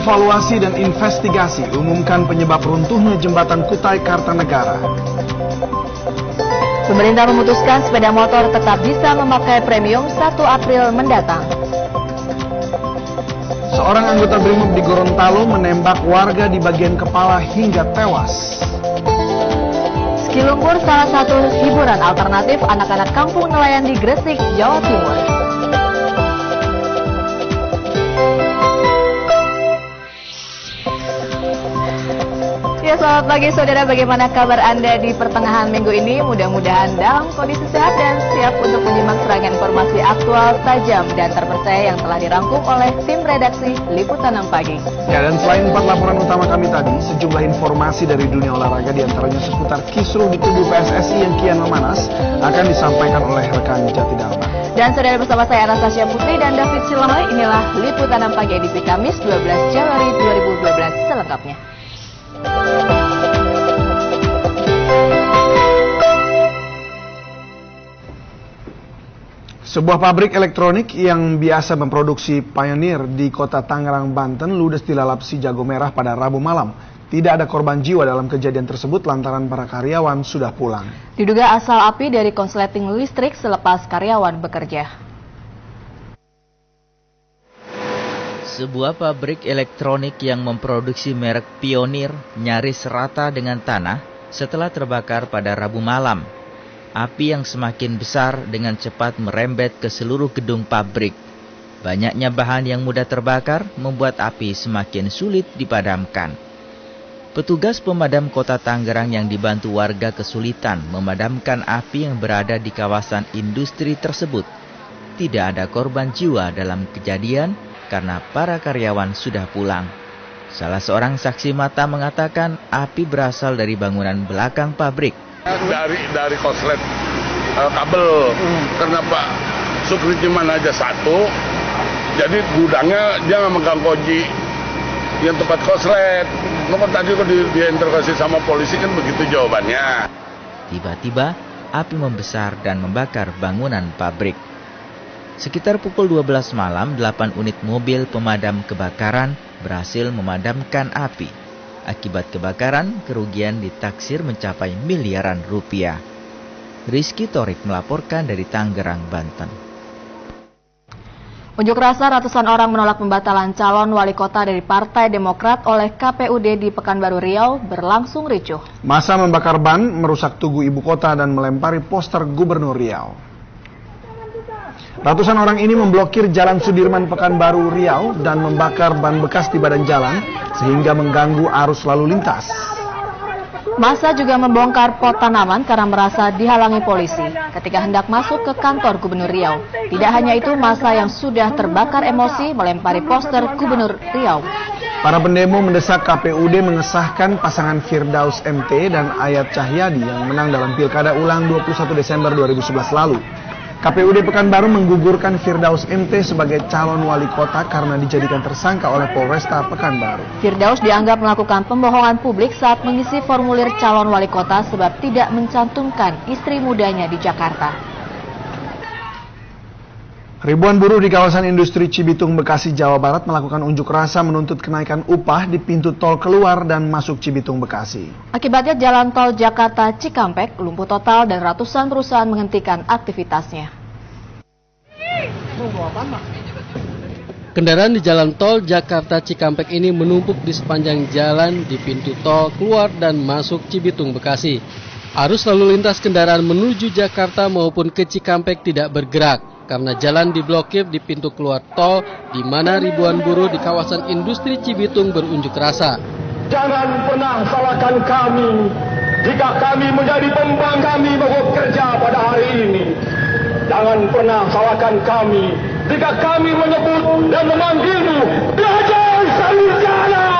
Evaluasi dan investigasi umumkan penyebab runtuhnya jembatan Kutai Kartanegara. Pemerintah memutuskan sepeda motor tetap bisa memakai premium 1 April mendatang. Seorang anggota BRIMOB di Gorontalo menembak warga di bagian kepala hingga tewas. Ski lumpur salah satu hiburan alternatif anak-anak kampung nelayan di Gresik, Jawa Timur. Ya, selamat pagi saudara, bagaimana kabar Anda di pertengahan minggu ini? Mudah-mudahan dalam kondisi sehat dan siap untuk menyimak serangan informasi aktual, tajam, dan terpercaya yang telah dirangkum oleh tim redaksi Liputan 6 Pagi. Ya, dan selain 4 laporan utama kami tadi, sejumlah informasi dari dunia olahraga diantaranya seputar kisruh di tubuh PSSI yang kian memanas akan disampaikan oleh rekan Jati Dharma. Dan saudara, bersama saya Anastasia Putri dan David Silamoy, inilah Liputan 6 Pagi edisi Kamis 12 Januari 2012 selengkapnya. Sebuah pabrik elektronik yang biasa memproduksi Pioneer di kota Tangerang, Banten ludes dilalap si jago merah pada Rabu malam. Tidak ada korban jiwa dalam kejadian tersebut lantaran para karyawan sudah pulang. Diduga asal api dari konsleting listrik selepas karyawan bekerja. Sebuah pabrik elektronik yang memproduksi merek Pioneer nyaris rata dengan tanah setelah terbakar pada Rabu malam. Api yang semakin besar dengan cepat merembet ke seluruh gedung pabrik. Banyaknya bahan yang mudah terbakar membuat api semakin sulit dipadamkan. Petugas pemadam kota Tangerang yang dibantu warga kesulitan memadamkan api yang berada di kawasan industri tersebut. Tidak ada korban jiwa dalam kejadian karena para karyawan sudah pulang. Salah seorang saksi mata mengatakan api berasal dari bangunan belakang pabrik. Dari konslet kabel, karena Pak Sukri cuma aja satu, jadi gudangnya dia nggak megang kunci yang tempat konslet. Nomor tadi kok diinterogasi sama polisi kan begitu jawabannya. Tiba-tiba api membesar dan membakar bangunan pabrik. Sekitar pukul 12 malam, 8 unit mobil pemadam kebakaran berhasil memadamkan api. Akibat kebakaran, kerugian ditaksir mencapai miliaran rupiah. Rizky Torik melaporkan dari Tangerang, Banten. Unjuk rasa ratusan orang menolak pembatalan calon wali kota dari Partai Demokrat oleh KPUD di Pekanbaru Riau berlangsung ricuh. Massa membakar ban, merusak tugu ibu kota dan melempari poster Gubernur Riau. Ratusan orang ini memblokir Jalan Sudirman Pekanbaru Riau dan membakar ban bekas di badan jalan sehingga mengganggu arus lalu lintas. Massa juga membongkar pot tanaman karena merasa dihalangi polisi ketika hendak masuk ke kantor Gubernur Riau. Tidak hanya itu, massa yang sudah terbakar emosi melempari poster Gubernur Riau. Para pendemo mendesak KPUD mengesahkan pasangan Firdaus MT dan Ayat Cahyadi yang menang dalam Pilkada ulang 21 Desember 2011 lalu. KPUD Pekanbaru menggugurkan Firdaus MT sebagai calon wali kota karena dijadikan tersangka oleh Polresta Pekanbaru. Firdaus dianggap melakukan pembohongan publik saat mengisi formulir calon wali kota sebab tidak mencantumkan istri mudanya di Jakarta. Ribuan buruh di kawasan industri Cibitung, Bekasi, Jawa Barat melakukan unjuk rasa menuntut kenaikan upah di pintu tol keluar dan masuk Cibitung, Bekasi. Akibatnya jalan tol Jakarta Cikampek lumpuh total dan ratusan perusahaan menghentikan aktivitasnya. Kendaraan di jalan tol Jakarta Cikampek ini menumpuk di sepanjang jalan di pintu tol keluar dan masuk Cibitung, Bekasi. Arus lalu lintas kendaraan menuju Jakarta maupun ke Cikampek tidak bergerak karena jalan diblokir di pintu keluar tol di mana ribuan buruh di kawasan industri Cibitung berunjuk rasa. Jangan pernah salahkan kami jika kami menjadi pembangkang kami bekerja pada hari ini. Jangan pernah salahkan kami jika kami menyebut dan memanggilmu belajar sarjana.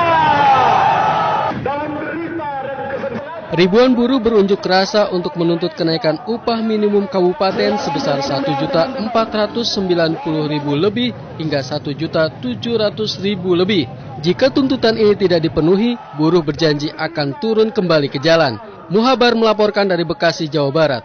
Ribuan buruh berunjuk rasa untuk menuntut kenaikan upah minimum kabupaten sebesar Rp1.490.000 lebih hingga Rp1.700.000 lebih. Jika tuntutan ini tidak dipenuhi, buruh berjanji akan turun kembali ke jalan. Muhabar melaporkan dari Bekasi, Jawa Barat.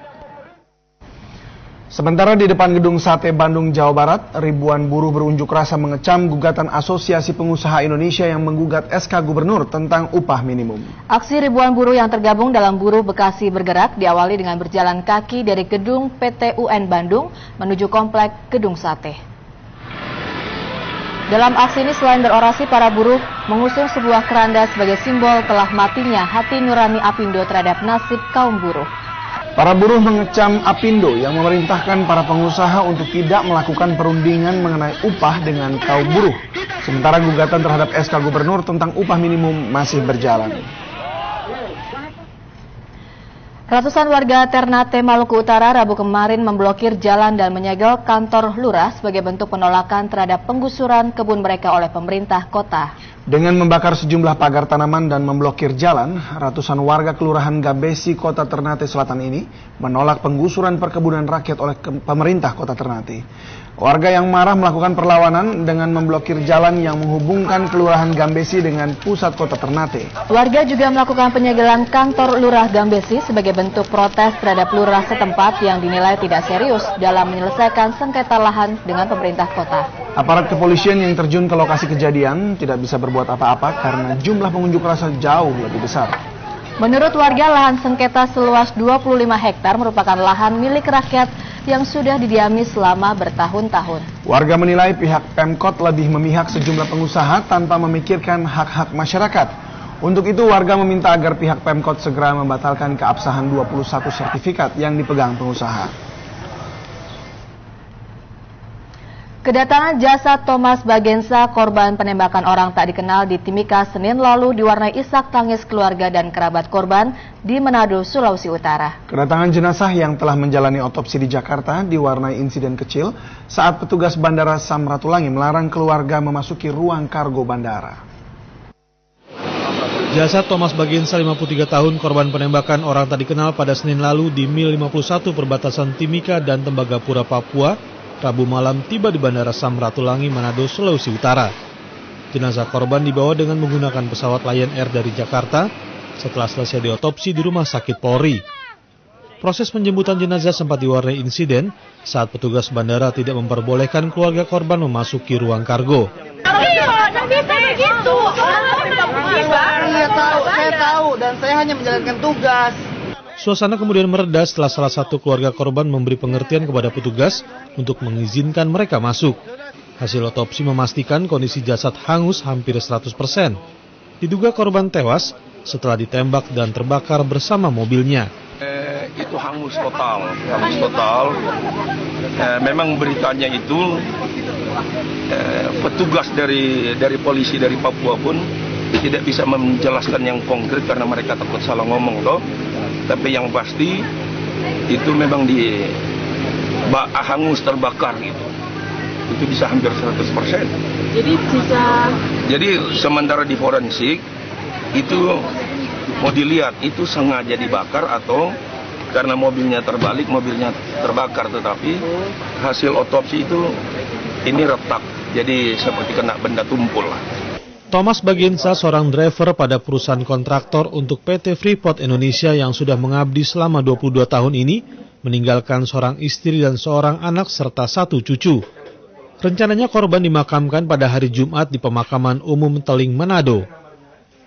Sementara di depan Gedung Sate Bandung, Jawa Barat, ribuan buruh berunjuk rasa mengecam gugatan Asosiasi Pengusaha Indonesia yang menggugat SK Gubernur tentang upah minimum. Aksi ribuan buruh yang tergabung dalam Buruh Bekasi Bergerak diawali dengan berjalan kaki dari gedung PT UN Bandung menuju komplek Gedung Sate. Dalam aksi ini selain berorasi, para buruh mengusung sebuah keranda sebagai simbol telah matinya hati nurani Apindo terhadap nasib kaum buruh. Para buruh mengecam Apindo yang memerintahkan para pengusaha untuk tidak melakukan perundingan mengenai upah dengan kaum buruh. Sementara gugatan terhadap SK Gubernur tentang upah minimum masih berjalan. Ratusan warga Ternate, Maluku Utara Rabu kemarin memblokir jalan dan menyegel kantor lurah sebagai bentuk penolakan terhadap penggusuran kebun mereka oleh pemerintah kota. Dengan membakar sejumlah pagar tanaman dan memblokir jalan, ratusan warga Kelurahan Gambesi, Kota Ternate Selatan ini menolak penggusuran perkebunan rakyat oleh pemerintah Kota Ternate. Warga yang marah melakukan perlawanan dengan memblokir jalan yang menghubungkan Kelurahan Gambesi dengan pusat Kota Ternate. Warga juga melakukan penyegelan kantor Lurah Gambesi sebagai bentuk protes terhadap lurah setempat yang dinilai tidak serius dalam menyelesaikan sengketa lahan dengan pemerintah kota. Aparat kepolisian yang terjun ke lokasi kejadian tidak bisa berbuat apa-apa karena jumlah pengunjuk rasa jauh lebih besar. Menurut warga, lahan sengketa seluas 25 hektar merupakan lahan milik rakyat yang sudah didiami selama bertahun-tahun. Warga menilai pihak Pemkot lebih memihak sejumlah pengusaha tanpa memikirkan hak-hak masyarakat. Untuk itu warga meminta agar pihak Pemkot segera membatalkan keabsahan 21 sertifikat yang dipegang pengusaha. Kedatangan jasad Thomas Bagensa, korban penembakan orang tak dikenal di Timika Senin lalu diwarnai isak tangis keluarga dan kerabat korban di Manado, Sulawesi Utara. Kedatangan jenazah yang telah menjalani otopsi di Jakarta diwarnai insiden kecil saat petugas Bandara Samratulangi melarang keluarga memasuki ruang kargo bandara. Jasad Thomas Bagensa, 53 tahun, korban penembakan orang tak dikenal pada Senin lalu di Mil 51 perbatasan Timika dan Tembagapura, Papua, Rabu malam tiba di Bandara Samratulangi, Manado, Sulawesi Utara. Jenazah korban dibawa dengan menggunakan pesawat Lion Air dari Jakarta setelah selesai diotopsi di Rumah Sakit Polri. Proses penjemputan jenazah sempat diwarnai insiden saat petugas bandara tidak memperbolehkan keluarga korban memasuki ruang kargo. Saya tahu dan saya hanya menjalankan tugas. Suasana kemudian mereda setelah salah satu keluarga korban memberi pengertian kepada petugas untuk mengizinkan mereka masuk. Hasil otopsi memastikan kondisi jasad hangus hampir 100%. Diduga korban tewas setelah ditembak dan terbakar bersama mobilnya. Itu hangus total. Memang beritanya itu petugas dari polisi dari Papua pun tidak bisa menjelaskan yang konkret karena mereka takut salah ngomong toh. Tapi yang pasti itu memang hangus terbakar gitu. Itu bisa hampir 100%. Jadi sementara di forensik itu mau dilihat itu sengaja dibakar atau karena mobilnya terbalik, mobilnya terbakar, tetapi hasil otopsi itu ini retak. Jadi seperti kena benda tumpul lah. Thomas Bagensa, seorang driver pada perusahaan kontraktor untuk PT Freeport Indonesia yang sudah mengabdi selama 22 tahun ini, meninggalkan seorang istri dan seorang anak serta satu cucu. Rencananya korban dimakamkan pada hari Jumat di Pemakaman Umum Teling, Manado.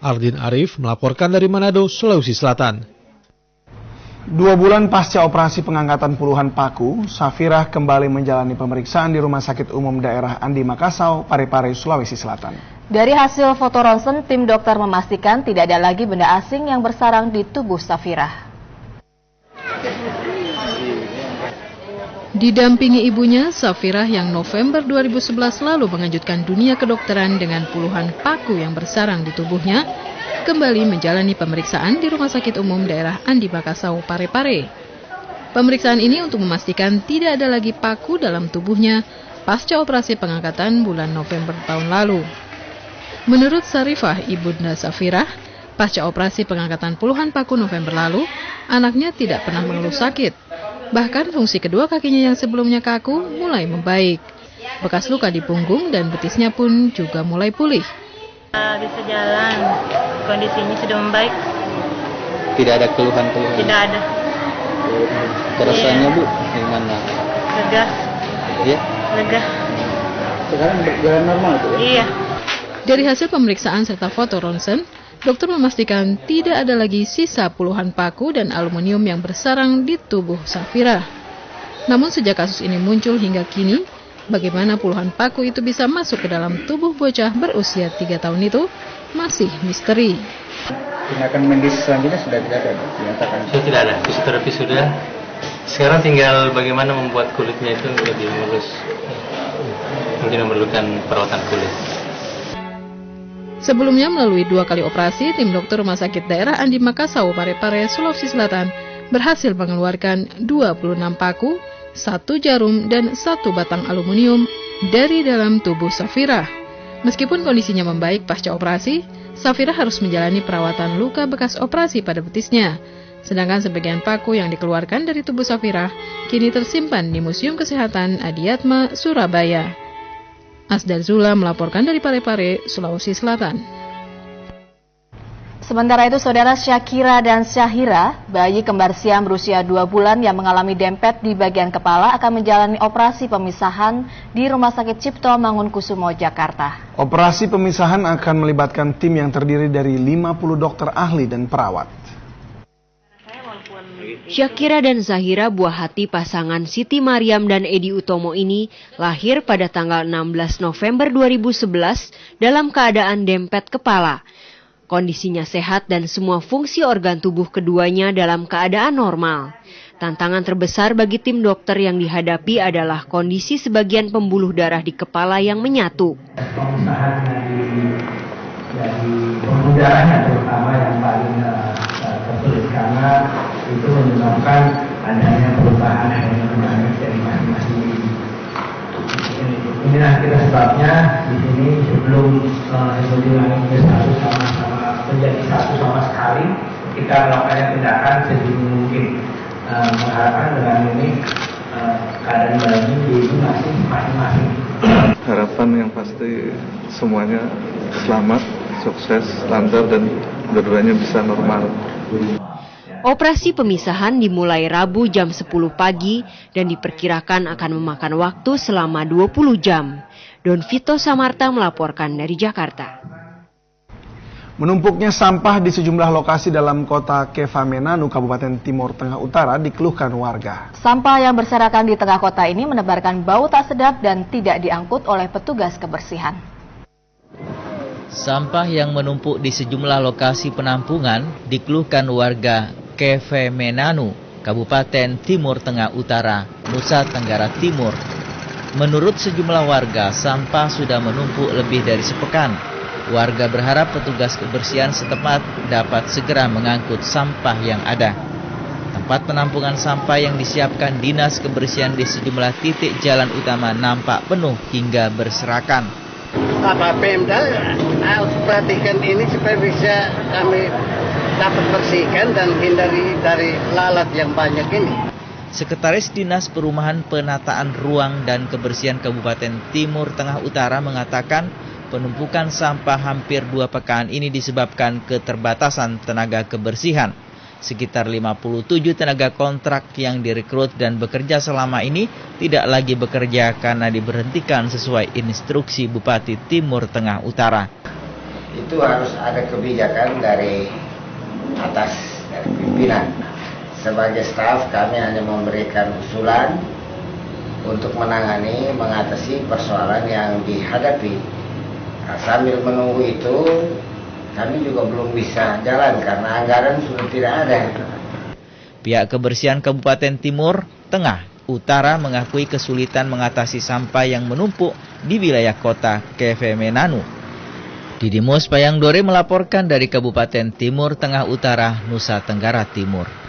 Ardin Arif melaporkan dari Manado, Sulawesi Selatan. 2 bulan pasca operasi pengangkatan puluhan paku, Safirah kembali menjalani pemeriksaan di Rumah Sakit Umum Daerah Andi Makassau, Parepare, Sulawesi Selatan. Dari hasil foto ronsen, tim dokter memastikan tidak ada lagi benda asing yang bersarang di tubuh Safirah. Didampingi ibunya, Safirah yang November 2011 lalu mengejutkan dunia kedokteran dengan puluhan paku yang bersarang di tubuhnya, kembali menjalani pemeriksaan di Rumah Sakit Umum Daerah Andi Makassau, Parepare. Pemeriksaan ini untuk memastikan tidak ada lagi paku dalam tubuhnya pasca operasi pengangkatan bulan November tahun lalu. Menurut Sarifah, ibunda Safirah, pasca operasi pengangkatan puluhan paku November lalu, anaknya tidak pernah mengeluh sakit. Bahkan fungsi kedua kakinya yang sebelumnya kaku mulai membaik. Bekas luka di punggung dan betisnya pun juga mulai pulih. Bisa jalan, kondisinya sudah membaik. Tidak ada keluhan-keluhan? Tidak ada. Rasanya Bu, gimana? Lega. Iya? Lega. Sekarang berjalan normal tuh ya? Iya. Dari hasil pemeriksaan serta foto ronsen, dokter memastikan tidak ada lagi sisa puluhan paku dan aluminium yang bersarang di tubuh Safira. Namun sejak kasus ini muncul hingga kini, bagaimana puluhan paku itu bisa masuk ke dalam tubuh bocah berusia 3 tahun itu masih misteri. Tindakan medis selanjutnya sudah tidak ada, dinyatakan. Sudah tidak ada, fisioterapi sudah. Sekarang tinggal bagaimana membuat kulitnya itu lebih mulus. Mungkin memerlukan perawatan kulit. Sebelumnya melalui 2 kali operasi, tim dokter Rumah Sakit Daerah Andi Makassau, Parepare, Sulawesi Selatan berhasil mengeluarkan 26 paku, 1 jarum, dan 1 batang aluminium dari dalam tubuh Safira. Meskipun kondisinya membaik pasca operasi, Safira harus menjalani perawatan luka bekas operasi pada betisnya. Sedangkan sebagian paku yang dikeluarkan dari tubuh Safira kini tersimpan di Museum Kesehatan Adiatma, Surabaya. Asdar Zula melaporkan dari Parepare, Sulawesi Selatan. Sementara itu, saudara Syakira dan Syahira, bayi kembar siam berusia 2 bulan yang mengalami dempet di bagian kepala akan menjalani operasi pemisahan di Rumah Sakit Cipto Mangunkusumo, Jakarta. Operasi pemisahan akan melibatkan tim yang terdiri dari 50 dokter ahli dan perawat. Syakira dan Zahira, buah hati pasangan Siti Mariam dan Edi Utomo ini lahir pada tanggal 16 November 2011 dalam keadaan dempet kepala. Kondisinya sehat dan semua fungsi organ tubuh keduanya dalam keadaan normal. Tantangan terbesar bagi tim dokter yang dihadapi adalah kondisi sebagian pembuluh darah di kepala yang menyatu. Pemisahan dari pembuluh darahnya terutama yang paling tersulit karena itu menyebabkan adanya perubahan hemodinamik dari masing-masing. Inilah kita sebabnya di sini sebelum hemodinamiknya sama-sama menjadi satu sama sekali, kita melakukan tindakan sedini mungkin. Mengharapkan dengan ini keadaan bayi itu masih masing-masing. Harapan yang pasti semuanya selamat, sukses, lancar dan dua-duanya bisa normal. Operasi pemisahan dimulai Rabu jam 10 pagi dan diperkirakan akan memakan waktu selama 20 jam. Don Vito Samarta melaporkan dari Jakarta. Menumpuknya sampah di sejumlah lokasi dalam kota Kefamenanu, Kabupaten Timur Tengah Utara dikeluhkan warga. Sampah yang berserakan di tengah kota ini menebarkan bau tak sedap dan tidak diangkut oleh petugas kebersihan. Sampah yang menumpuk di sejumlah lokasi penampungan dikeluhkan warga Kefamenanu, Kabupaten Timur Tengah Utara, Nusa Tenggara Timur. Menurut sejumlah warga, sampah sudah menumpuk lebih dari sepekan. Warga berharap petugas kebersihan setempat dapat segera mengangkut sampah yang ada. Tempat penampungan sampah yang disiapkan Dinas Kebersihan di sejumlah titik jalan utama nampak penuh hingga berserakan. Pak Pemda harus perhatikan ini supaya bisa kami dapat bersihkan dan hindari dari lalat yang banyak ini. Sekretaris Dinas Perumahan Penataan Ruang dan Kebersihan Kabupaten Timur Tengah Utara mengatakan penumpukan sampah hampir 2 pekan ini disebabkan keterbatasan tenaga kebersihan. Sekitar 57 tenaga kontrak yang direkrut dan bekerja selama ini tidak lagi bekerja karena diberhentikan sesuai instruksi Bupati Timur Tengah Utara. Itu harus ada kebijakan dari atas, dari pimpinan. Sebagai staf kami hanya memberikan usulan untuk mengatasi persoalan yang dihadapi. Nah, sambil menunggu itu kami juga belum bisa jalan karena anggaran sudah tidak ada. Pihak kebersihan Kabupaten Timur Tengah Utara mengakui kesulitan mengatasi sampah yang menumpuk di wilayah kota Kefamenanu. Didimus Payang Dore melaporkan dari Kabupaten Timur Tengah Utara, Nusa Tenggara Timur.